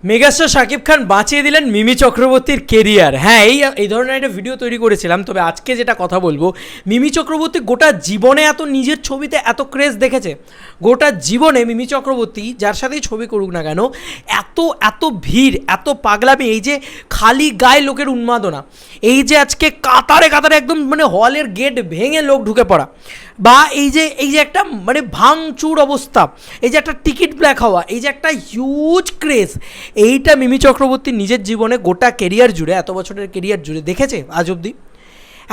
Megastar Shakib খান বাঁচিয়ে দিলেন মিমি চক্রবর্তীর কেরিয়ার। হ্যাঁ, এই ধরনের একটা ভিডিও তৈরি করেছিলাম। তবে আজকে যেটা কথা বলবো, মিমি চক্রবর্তী গোটা জীবনে এত নিজের ছবিতে এত ক্রেজ দেখেছে। গোটা জীবনে মিমি চক্রবর্তী যার সাথেই ছবি করুক না কেন, এত এত ভিড়, এত পাগলামি, এই যে খালি গায়ে লোকের উন্মাদনা, এই যে আজকে কাতারে কাতারে একদম মানে হলের গেট ভেঙে লোক ঢুকে পড়া, বা এই যে একটা মানে ভাঙচুর অবস্থা, এই যে একটা টিকিট ব্ল্যাক হওয়া, এই যে একটা হিউজ ক্রেজ, এইটা মিমি চক্রবর্তী নিজের জীবনে গোটা কেরিয়ার জুড়ে, এত বছরের কেরিয়ার জুড়ে দেখেছে আজ অবধি।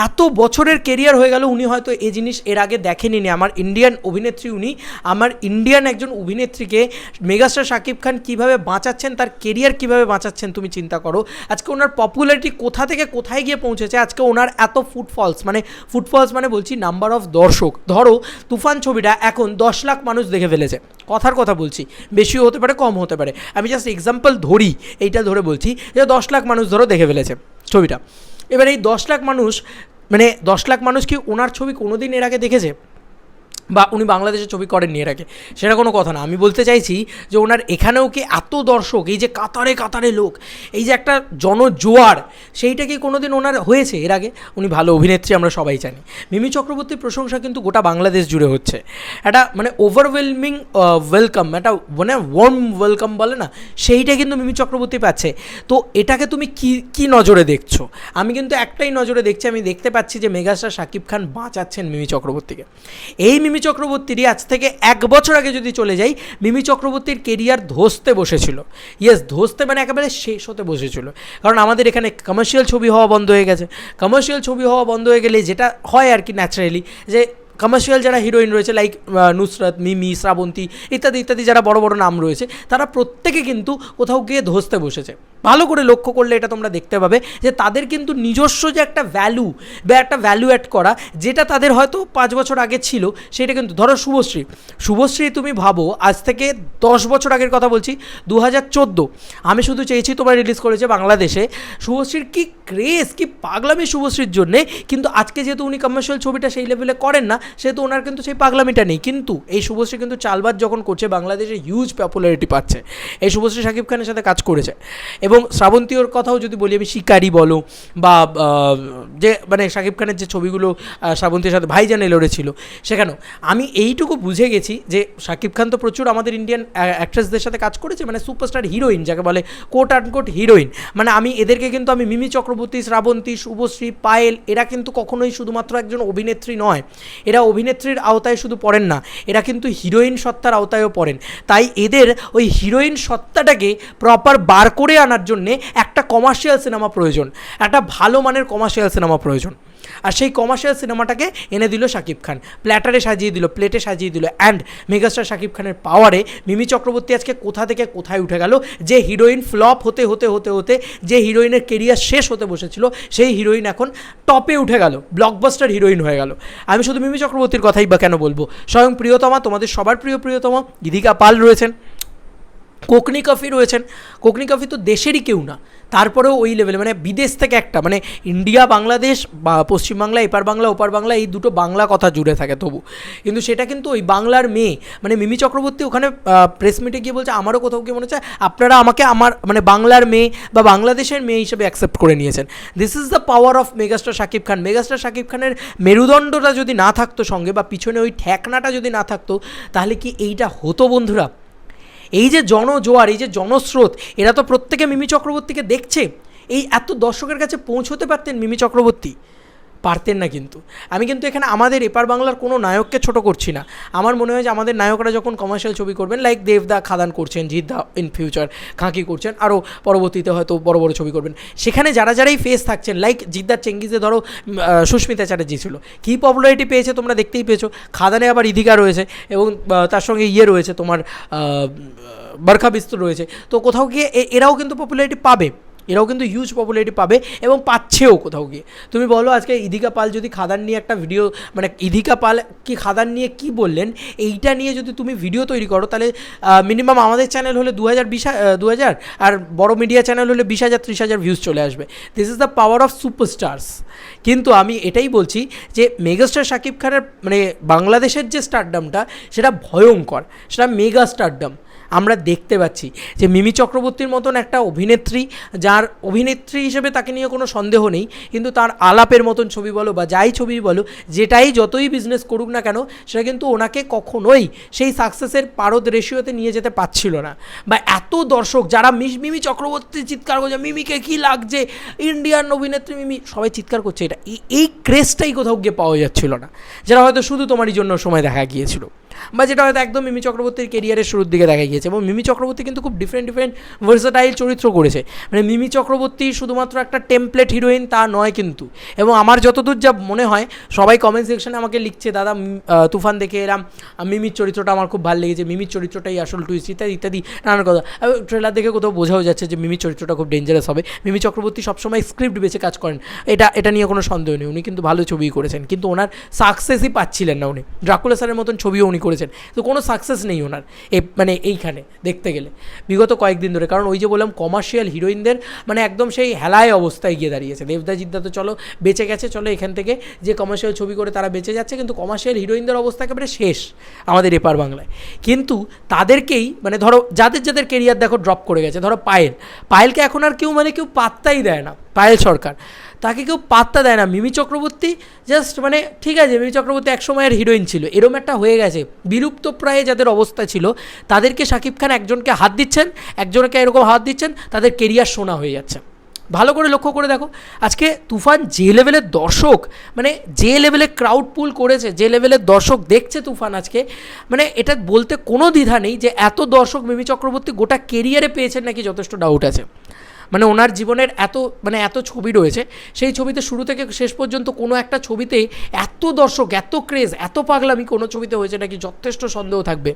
এত বছরের কেরিয়ার হয়ে গেল, উনি হয়তো এই জিনিস এর আগে দেখেনি। আমার ইন্ডিয়ান অভিনেত্রী, উনি আমার ইন্ডিয়ান একজন অভিনেত্রীকে মেগাস্টার শাকিব খান কীভাবে বাঁচাচ্ছেন, তার কেরিয়ার কীভাবে বাঁচাচ্ছেন তুমি চিন্তা করো। আজকে ওনার পপুলারিটি কোথা থেকে কোথায় গিয়ে পৌঁছেছে। আজকে ওনার এত ফুটফলস মানে বলছি নাম্বার অফ দর্শক। ধরো তুফান ছবিটা এখন 10 লাখ মানুষ দেখে ফেলেছে, কথার কথা বলছি, বেশিও হতে পারে কম হতে পারে, আমি জাস্ট এক্সাম্পল ধরি, এইটা ধরে বলছি যে 10 লাখ মানুষ ধরো দেখে ফেলেছে ছবিটা। এবার এই 10 লাখ মানুষ, মানে 10 লাখ মানুষ কি ওনার ছবি কোনো দিন এর আগে দেখেছে, বা উনি বাংলাদেশের ছবি করেননি এর আগে, সেটা কোনো কথা না। আমি বলতে চাইছি যে ওনার এখানেও কি এত দর্শক, এই যে কাতারে কাতারে লোক, এই যে একটা জনজোয়ার, সেইটা কি কোনো দিন ওনার হয়েছে এর আগে? উনি ভালো অভিনেত্রী, আমরা সবাই জানি। মিমি চক্রবর্তীর প্রশংসা কিন্তু গোটা বাংলাদেশ জুড়ে হচ্ছে, একটা মানে ওভারওয়েলমিং ওয়েলকাম, একটা মানে ওয়ার্ম ওয়েলকাম বলে না, সেইটা কিন্তু মিমি চক্রবর্তী পাচ্ছে। তো এটাকে তুমি কি নজরে দেখছো? আমি কিন্তু একটাই নজরে দেখছি, আমি দেখতে পাচ্ছি যে মেগাস্টার শাকিব খান বাঁচাচ্ছেন মিমি চক্রবর্তীকে। এই মিমি চক্রবর্তীরই আজ থেকে 1 বছর আগে যদি চলে যাই, মিমি চক্রবর্তীর কেরিয়ার ধসতে বসেছিল। ইয়েস, ধসতে মানে একেবারে শেষ হতে বসেছিল, কারণ আমাদের এখানে কমার্শিয়াল ছবি হওয়া বন্ধ হয়ে গেছে। কমার্শিয়াল ছবি হওয়া বন্ধ হয়ে গেলে যেটা হয় আর কি ন্যাচারালি, যে কমার্শিয়াল যারা হিরোইন রয়েছে, লাইক নুসরাত, মিমি, শ্রাবন্তী ইত্যাদি ইত্যাদি, যারা বড় বড় নাম রয়েছে, তারা প্রত্যেকে কিন্তু কোথাও গিয়ে ধসতে বসেছে। ভালো করে লক্ষ্য করলে এটা তোমরা দেখতে পাবে যে তাদের কিন্তু নিজস্ব যে একটা ভ্যালু বা একটা ভ্যালু অ্যাড করা, যেটা তাদের হয়তো 5 বছর আগে ছিল, সেটা কিন্তু ধরো শুভশ্রী তুমি ভাবো, আজ থেকে 10 বছর আগের কথা বলছি, 2014, আমি শুধু চেয়েছি তোমার রিলিজ করেছে বাংলাদেশে। শুভশ্রীর কি ক্রেজ, কি পাগলামি শুভশ্রীর জন্যে, কিন্তু আজকে যেহেতু উনি কমার্শিয়াল ছবিটা সেই লেভেলে করেন না, সেহেতু ওনার কিন্তু সেই পাগলামিটা নেই। কিন্তু এই শুভশ্রী কিন্তু চালবাজ যখন করছে, বাংলাদেশে হিউজ পপুলারিটি পাচ্ছে। এই শুভশ্রী শাকিব খানের সাথে কাজ করেছে। এবং শ্রাবন্তীর কথাও যদি বলি, আমি শিকারি বলো, বা যে মানে শাকিব খানের যে ছবিগুলো শ্রাবন্তীর সাথে ভাইজান এলোরে ছিল, সেখানেও আমি এইটুকু বুঝে গেছি যে শাকিব খান তো প্রচুর আমাদের ইন্ডিয়ান অ্যাক্ট্রেসদের সাথে কাজ করেছে, মানে সুপারস্টার হিরোইন যাকে বলে, কোট অ্যান্ড কোট হিরোইন। মানে আমি এদেরকে কিন্তু আমি মিমি চক্রবর্তী, শ্রাবন্তী, শুভশ্রী, পায়েল, এরা কিন্তু কখনোই শুধুমাত্র একজন অভিনেত্রী নয়, এরা অভিনেত্রীর আওতায় শুধু পড়েন না, এরা কিন্তু হিরোইন সত্তার আওতায়ও পড়েন। তাই এদের ওই হিরোইন সত্তাটাকে প্রপার বার করে আনার জন্যে একটা কমার্শিয়াল সিনেমা প্রয়োজন, একটা ভালো মানের কমার্শিয়াল সিনেমা প্রয়োজন। আর সেই কমার্শিয়াল সিনেমাটাকে এনে দিল শাকিব খান, প্লেটে সাজিয়ে দিল। অ্যান্ড মেগাস্টার শাকিব খানের পাওয়ারে মিমি চক্রবর্তী আজকে কোথা থেকে কোথায় উঠে গেল। যে হিরোইন ফ্লপ হতে যে হিরোইনের কেরিয়ার শেষ হতে বসেছিল, সেই হিরোইন এখন টপে উঠে গেল, ব্লকবাস্টার হিরোইন হয়ে গেল। আমি শুধু মিমি চক্রবর্তীর কথাই বা কেন বলবো, স্বয়ং প্রিয়তমা, তোমাদের সবার প্রিয়তমা ইদিকা পাল রয়েছেন, কোকনি কফি রয়েছেন। কোকনি কফি তো দেশেরই কেউ না, তারপরেও ওই লেভেলে, মানে বিদেশ থেকে একটা, মানে ইন্ডিয়া বাংলাদেশ বা পশ্চিমবাংলা, এপার বাংলা ওপার বাংলা, এই দুটো বাংলা কথা জুড়ে থাকে তবু, কিন্তু সেটা কিন্তু ওই বাংলার মেয়ে, মানে মিমি চক্রবর্তী ওখানে প্রেস মিটে গিয়ে বলছে, আমারও কোথাও গিয়ে মনে হচ্ছে আপনারা আমাকে আমার মানে বাংলার মেয়ে বা বাংলাদেশের মেয়ে হিসেবে অ্যাকসেপ্ট করে নিয়েছেন। This is the power of megastar Shakib Khan. Megastar Shakib খানের মেরুদণ্ডটা যদি না থাকতো সঙ্গে, বা পিছনে ওই ঠেকনাটা যদি না থাকতো, তাহলে কি এইটা হতো বন্ধুরা? এই যে জনজোয়ার, এই যে জনস্রোত, এরা তো প্রত্যেকে মিমি চক্রবর্তীকে দেখছে। এই এত দর্শকের কাছে পৌঁছতে পারতেন মিমি চক্রবর্তী? পারতেন না। কিন্তু আমি কিন্তু এখানে আমাদের এপার বাংলার কোনো নায়ককে ছোট করছি না। আমার মনে হয় যে আমাদের নায়করা যখন কমার্শিয়াল ছবি করবেন, লাইক দেবদা খাদান করছেন, জিদ্দা ইন ফিউচার খাঁকি করছেন, আরও পরবর্তীতে হয়তো বড় বড় ছবি করবেন, সেখানে যারাই ফেস থাকছেন, লাইক জিদ্দার চেঙ্গিজে ধরো সুস্মিতা চ্যাটার্জি ছিল, কী পপুলারিটি পেয়েছে তোমরা দেখতেই পেয়েছো। খাদানে আবার ইদিকা রয়েছে, এবং তার সঙ্গে রয়েছে তোমার বরখা বিস্তর রয়েছে। তো কোথাও গিয়ে এরাও কিন্তু পপুলারিটি পাবে, এরাও কিন্তু হিউজ পপুলারিটি পাবে, এবং পাচ্ছেও কোথাও গিয়ে। তুমি বলো আজকে ইদিকা পাল যদি খাদান নিয়ে একটা ভিডিও, মানে ইদিকা পাল কি খাদান নিয়ে কি বললেন, এইটা নিয়ে যদি তুমি ভিডিও তৈরি করো, তাহলে মিনিমাম আমাদের চ্যানেল হলে 2000, আর বড় মিডিয়া চ্যানেল হলে 20,000-30,000 ভিউজ চলে আসবে। This is the power of superstars. কিন্তু আমি এটাই বলছি যে মেগাস্টার শাকিব খানের মানে বাংলাদেশের যে স্টারডামটা, সেটা ভয়ঙ্কর, সেটা মেগা স্টারডাম। আমরা দেখতে পাচ্ছি যে মিমি চক্রবর্তীর মতন একটা অভিনেত্রী, যার অভিনেত্রী হিসেবে তাকে নিয়ে কোনো সন্দেহ নেই, কিন্তু তার আলাপের মতন ছবি বলো বা যাই ছবি বলো, যেটাই যতই বিজনেস করুক না কেন, সেটা কিন্তু ওনাকে কখনোই সেই সাকসেসের পারদ রেশিওতে নিয়ে যেতে পারছিল না। বা এত দর্শক যারা মিমি চক্রবর্তী চিৎকার করছে, মিমিকে কী লাগছে, ইন্ডিয়ান অভিনেত্রী মিমি, সবাই চিৎকার করছে, এটা এই ক্রেজটাই কোথাও গিয়ে পাওয়া যাচ্ছিল না, যেটা হয়তো শুধু তোমারই জন্য সময় দেখা গিয়েছিল, বা যেটা হয়তো একদম মিমি চক্রবর্তীর কেরিয়ারের শুরুর দিকে দেখা গিয়েছে। এবং মিমি চক্রবর্তী কিন্তু খুব ডিফারেন্ট ভার্সেটাইল চরিত্র করেছে। মানে মিমি চক্রবর্তী শুধুমাত্র একটা টেমপ্লেট হিরোইন তা নয় কিন্তু। এবং আমার যতদূর যা মনে হয়, সবাই কমেন্ট সেকশনে আমাকে লিখছে, দাদা তুফান দেখে এলাম, মিমির চরিত্রটা আমার খুব ভালো লেগেছে, মিমির চরিত্রটাই আসল টুইস্ট, ইত্যাদি ইত্যাদি নানান কথা। ট্রেলার দেখে কোথাও বোঝাও যাচ্ছে যে মিমির চরিত্রটা খুব ডেঞ্জারাস হবে। মিমি চক্রবর্তী সবসময় স্ক্রিপ্ট বেছে কাজ করেন, এটা নিয়ে কোনো সন্দেহ নেই, উনি কিন্তু ভালো ছবিই করেছেন, কিন্তু ওনার সাকসেসই পাচ্ছিলেন না উনি। ড্রাকুলা স্যারের মতন ছবিও উনি করেছেন, তো কোনো সাকসেস নেই ওনার মানে এইখানে দেখতে গেলে বিগত কয়েকদিন ধরে। কারণ ওই যে বললাম, কমার্শিয়াল হিরোইনদের মানে একদম সেই হেলায় অবস্থায় গিয়ে দাঁড়িয়েছে। দেবদাজিদ্দা তো চলো বেঁচে গেছে, চলো এখান থেকে যে কমার্শিয়াল ছবি করে তারা বেঁচে যাচ্ছে, কিন্তু কমার্শিয়াল হিরোইনদের অবস্থা একেবারে শেষ আমাদের এপার বাংলায়। কিন্তু তাদেরকেই মানে ধরো যাদের কেরিয়ার দেখো ড্রপ করে গেছে, ধরো পায়েলকে এখন আর কেউ পাত্তাই দেয় না, পায়েল সরকার, তাকে কেউ পাত্তা দেয় না। মিমি চক্রবর্তী জাস্ট মানে ঠিক আছে, মিমি চক্রবর্তী এক সময়ের হিরোইন ছিল, এরম একটা হয়ে গেছে। বিলুপ্তপ্রায় যাদের অবস্থা ছিল তাদেরকে শাকিব খান একজনকে হাত দিচ্ছেন, একজনকে এরকম হাত দিচ্ছেন, তাদের কেরিয়ার সোনা হয়ে যাচ্ছে। ভালো করে লক্ষ্য করে দেখো, আজকে তুফান যে লেভেলের দর্শক, মানে যে লেভেলে ক্রাউড পুল করেছে, যে লেভেলের দর্শক দেখছে তুফান আজকে, মানে এটা বলতে কোনো দ্বিধা নেই যে এত দর্শক মিমি চক্রবর্তী গোটা কেরিয়ারে পেয়েছেন নাকি যথেষ্ট ডাউট আছে। মানে ওনার জীবনের এত ছবি রয়েছে, সেই ছবিতে শুরু থেকে শেষ পর্যন্ত কোনো একটা ছবিতে এত দর্শক, এত ক্রেজ, এত পাগলামি কোনো ছবিতে হয়েছে নাকি যথেষ্ট সন্দেহ থাকবে।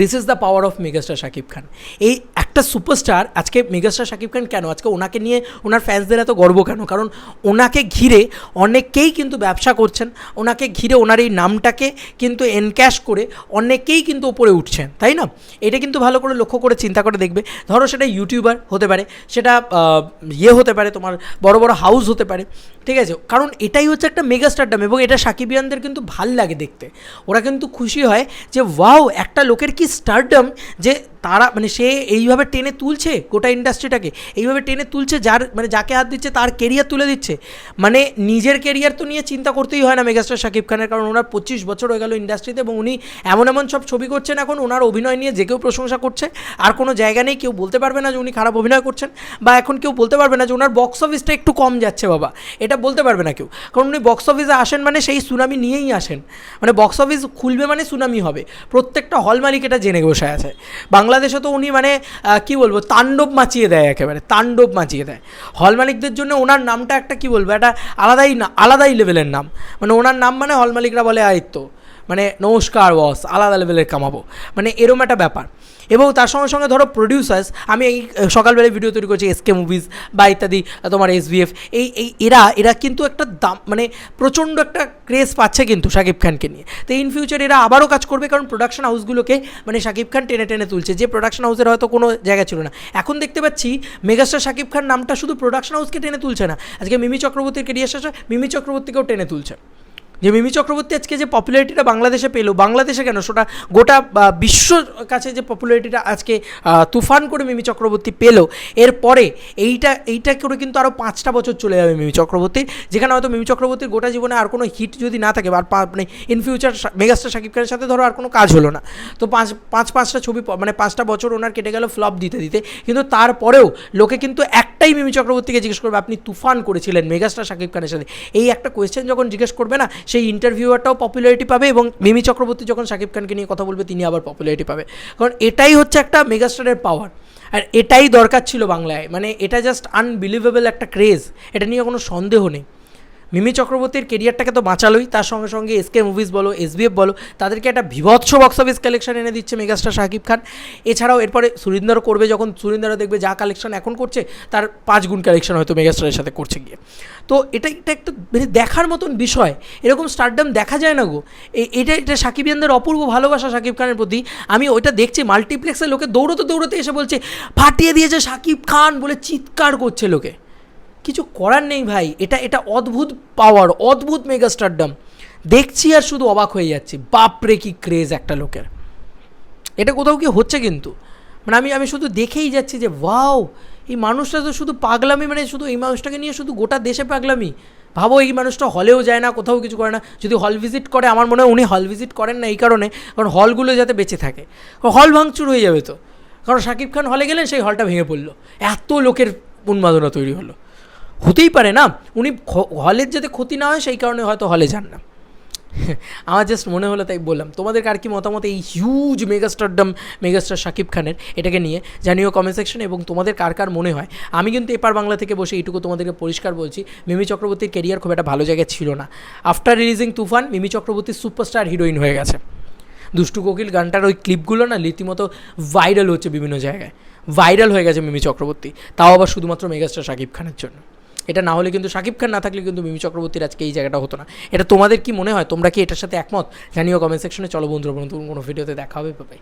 This is the power of megastar Shakib Khan. এই একটা সুপারস্টার, আজকে মেগাস্টার শাকিব খান কেন আজকে ওনাকে নিয়ে ওনার ফ্যান্সদের এত গর্ব কেন? কারণ ওনাকে ঘিরে অনেকেই কিন্তু ব্যবসা করছেন, ওনাকে ঘিরে ওনার এই নামটাকে কিন্তু এনক্যাশ করে অনেকেই কিন্তু ওপরে উঠছেন, তাই না? এটা কিন্তু ভালো করে লক্ষ্য করে চিন্তা করে দেখবে। ধরো সেটা ইউটিউবার হতে পারে, সেটা হতে পারে, তোমার বড় বড় হাউস হতে পারে, ঠিক আছে? কারণ এটাই হচ্ছে একটা মেগাস্টারডাম, এবং এটা শাকিবিয়ানদের কিন্তু ভাল লাগে দেখতে। ওরা কিন্তু খুশি হয় যে ওয়াও, একটা লোকের কি স্টারডাম, যে তারা মানে সে এইভাবে টেনে তুলছে গোটা ইন্ডাস্ট্রিটাকে, এইভাবে টেনে তুলছে, যাকে হাত দিচ্ছে তার কেরিয়ার তুলে দিচ্ছে। মানে নিজের কেরিয়ার তো নিয়ে চিন্তা করতেই হয় না মেগাস্টার শাকিব খানের, কারণ ওনার 25 বছর হয়ে গেল ইন্ডাস্ট্রিতে, এবং উনি এমন সব ছবি করছেন এখন, ওনার অভিনয় নিয়ে যে কেউ প্রশংসা করছে, আর কোনো জায়গা নেই, কেউ বলতে পারবে না যে উনি খারাপ অভিনয় করছেন, বা এখন কেউ বলতে পারবে না যে ওনার বক্স অফিসটা একটু কম যাচ্ছে বাবা, এটা বলতে পারবে না কেউ। কারণ উনি বক্স অফিসে আসেন মানে সেই সুনামি নিয়েই আসেন, মানে বক্স অফিস খুলবে মানে সুনামি হবে, প্রত্যেকটা হল মালিক এটা জেনে বসে আছে। বাংলাদেশে তো উনি মানে কী বলবো, তাণ্ডব মাচিয়ে দেয়, একেবারে তাণ্ডব মাচিয়ে দেয়। হল মালিকদের জন্য ওনার নামটা একটা কী বলবো, একটা আলাদাই লেভেলের নাম। মানে ওনার নাম মানে হল মালিকরা বলে আয়ত্ত, মানে নমস্কার বস, আলাদা লেভেলের কামাবো, মানে এরম একটা ব্যাপার। এবং তার সঙ্গে সঙ্গে ধরো প্রডিউসার্স, আমি এই সকালবেলায় ভিডিও তৈরি করছি এসকে মুভিজ বা ইত্যাদি, তোমার এসবিএফ, এরা কিন্তু একটা দাম মানে প্রচণ্ড একটা ক্রেজ পাচ্ছে কিন্তু শাকিব খানকে নিয়ে। তো ইন ফিউচার এরা আবারও কাজ করবে, কারণ প্রোডাকশন হাউসগুলোকে মানে শাকিব খান টেনে তুলছে, যে প্রোডাকশন হাউসের হয়তো কোনো জায়গা ছিল না। এখন দেখতে পাচ্ছি মেগাস্টার শাকিব খান নামটা শুধু প্রোডাকশন হাউসকে টেনে তুলছে না, আজকে মিমি চক্রবর্তীর কেরিয়ার শেষে মিমি চক্রবর্তীকেও টেনে তুলছে। যে মিমি চক্রবর্তী আজকে যে পপুলারিটিটা বাংলাদেশে পেলো, বাংলাদেশে কেন, সেটা গোটা বিশ্বর কাছে যে পপুলারিটিটা আজকে তুফান করে মিমি চক্রবর্তী পেলো, এরপরে এইটা করে কিন্তু আরও 5টা বছর চলে যাবে মিমি চক্রবর্তীর, যেখানে হয়তো মিমি চক্রবর্তীর গোটা জীবনে আর কোনো হিট যদি না থাকে, আর মানে ইন ফিউচার মেগাস্টার শাকিব খানের সাথে ধরো আর কোনো কাজ হলো না, তো পাঁচটা ছবি মানে 5টা বছর ওনার কেটে গেল ফ্লপ দিতে, কিন্তু তারপরেও লোকে কিন্তু একটাই মিমি চক্রবর্তীকে জিজ্ঞেস করবে, আপনি তুফান করেছিলেন মেগাস্টার শাকিব খানের সাথে, এই একটা কোয়েশ্চেন যখন জিজ্ঞেস করবে না, সেই ইন্টারভিউয়ারটাও পপুলারিটি পাবে, এবং মিমি চক্রবর্তী যখন শাকিব খানকে নিয়ে কথা বলবে তিনি আবার পপুলারিটি পাবে। কারণ এটাই হচ্ছে একটা মেগাস্টারের পাওয়ার, আর এটাই দরকার ছিল বাংলায়। মানে এটা জাস্ট আনবিলিভেবল একটা ক্রেজ, এটা নিয়ে কোনো সন্দেহ নেই। মিমি চক্রবর্তীর কেরিয়ারটাকে তো বাঁচালোই, তার সঙ্গে সঙ্গে এসকে মুভিজ বলো, এসবিএফ বলো, তাদেরকে একটা বিভৎস বক্স অফিস কালেকশন এনে দিচ্ছে মেগাস্টার শাকিব খান। এছাড়াও এরপরে সুরিন্দারও করবে, যখন সুরিন্দারও দেখবে যা কালেকশন এখন করছে তার 5 গুণ কালেকশন হয়তো মেগাস্টারের সাথে করছে গিয়ে। তো এটা একটা মানে দেখার মতন বিষয়, এরকম স্টারডাম দেখা যায় না গো। এটা শাকিবিয়ানদের অপূর্ব ভালোবাসা শাকিব খানের প্রতি। আমি ওইটা দেখছি, মাল্টিপ্লেক্সে লোকে দৌড়তে এসে বলছে ফাটিয়ে দিয়েছে শাকিব খান বলে চিৎকার করছে লোকে। কিছু করার নেই ভাই, এটা অদ্ভুত পাওয়ার, অদ্ভুত মেগাস্টারডাম দেখছি আর শুধু অবাক হয়ে যাচ্ছি। বাপরে কি ক্রেজ একটা লোকের, এটা কোথাও কি হচ্ছে কিন্তু, মানে আমি শুধু দেখেই যাচ্ছি যে ওয়াও, এই মানুষটা তো শুধু পাগলামি, মানে শুধু এই মানুষটাকে নিয়ে শুধু গোটা দেশে পাগলামি। ভাবো এই মানুষটা হলেও যায় না, কোথাও কিছু করে না। যদি হল ভিজিট করে, আমার মনে হয় উনি হল ভিজিট করেন না এই কারণে, কারণ হলগুলো যাতে বেঁচে থাকে, হল ভাঙচুর হয়ে যাবে তো। কারণ শাকিব খান হলে গেলেন, সেই হলটা ভেঙে পড়লো, এত লোকের উন্মাদনা তৈরি হলো। হতেই পারে না, উনি হলের যাতে ক্ষতি না হয় সেই কারণে হয়তো হলে যান না। আমার জাস্ট মনে হলো তাই বললাম। তোমাদের কার কি মতামত এই হিউজ মেগাস্টার শাকিব খানের এটাকে নিয়ে জানিও কমেন্ট সেকশনে, এবং তোমাদের কার কার মনে হয়। আমি কিন্তু এপার বাংলা থেকে বসে এইটুকু তোমাদেরকে পরিষ্কার বলছি, মিমি চক্রবর্তীর কেরিয়ার খুব একটা ভালো জায়গায় ছিল না। আফটার রিলিজিং তুফান মিমি চক্রবর্তী সুপারস্টার হিরোইন হয়ে গেছে। দুষ্টু কোকিল গানটার ওই ক্লিপগুলো না রীতিমতো ভাইরাল হচ্ছে বিভিন্ন জায়গায়, ভাইরাল হয়ে গেছে মিমি চক্রবর্তী, তাও আবার শুধুমাত্র মেগাস্টার শাকিব খানের জন্য। এটা না হলে কিন্তু, শাকিব খান না থাকলে কিন্তু মিমি চক্রবর্তীর আজকে এই জায়গাটা হতো না। এটা তোমাদের কি মনে হয়? তোমরা কি এটার সাথে একমত? জানিও কমেন্ট সেকশনে। চলো বন্ধুরা, কোনো ভিডিওতে দেখা হবে, বাই।